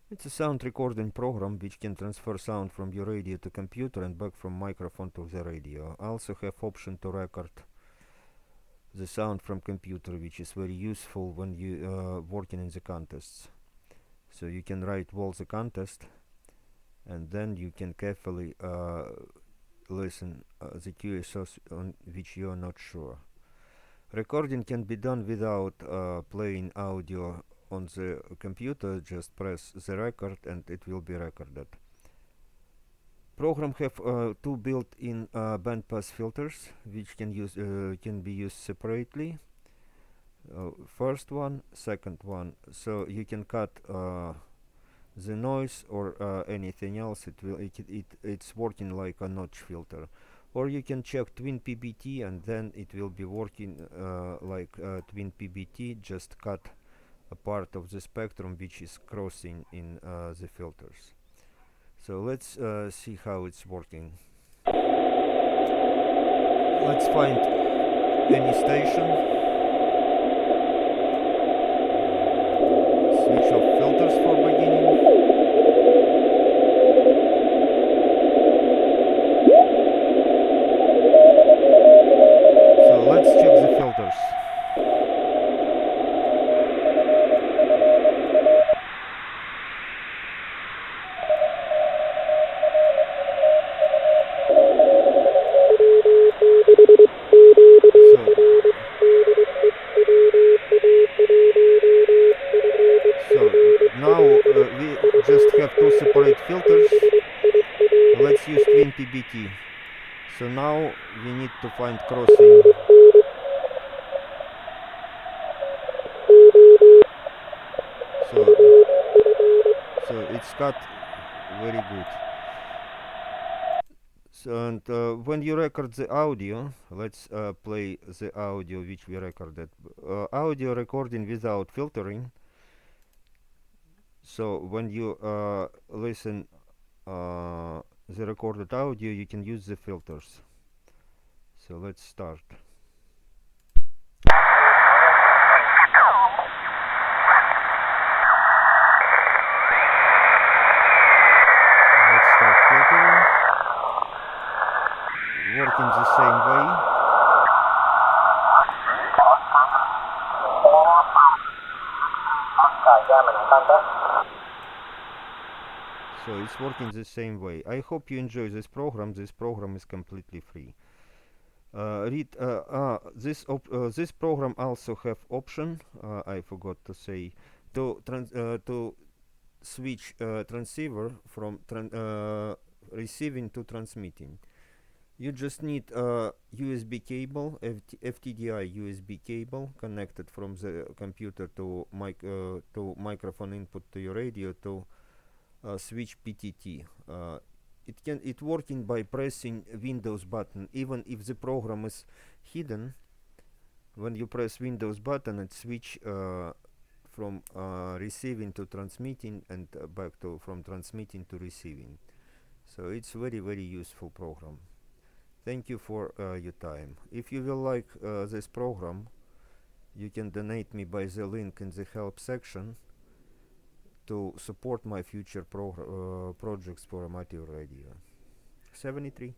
It's a sound recording program which can transfer sound from your radio to computer and back from microphone to the radio. I also have option to record the sound from computer, which is very useful when you working in the contests. So you can write all the contest, and then you can carefully listen the QSOs on which you are not sure. Recording can be done without playing audio on the computer. Just press the record and it will be recorded. Program have two built-in bandpass filters which can be used separately. First one, second one. So you can cut the noise or anything else. It's working like a notch filter. Or you can check twin PBT and then it will be working like twin PBT. Just cut a part of the spectrum which is crossing in the filters. So let's see how it's working. Let's find any station. Switch off filters for beginning. So let's check the filters. Now we just have two separate filters. Let's use twin PBT. So now we need to find crossing. So it's cut very good. So, and when you record the audio, let's play the audio which we recorded. Audio recording without filtering. So when you listen the recorded audio, you can use the filters. So let's start. Let's start filtering. Working the same way. So it's working the same way. I hope you enjoy this program. This program is completely free. This program also have option. I forgot to say to switch transceiver from receiving to transmitting. You just need a USB cable, FTDI USB cable connected from the computer to microphone input to your radio to switch PTT. It working by pressing Windows button. Even if the program is hidden, when you press Windows button, it switch from receiving to transmitting and back to from transmitting to receiving. So it's very useful program. Thank you for your time. If you will like this program, you can donate me by the link in the help section to support my future projects for amateur radio. 73.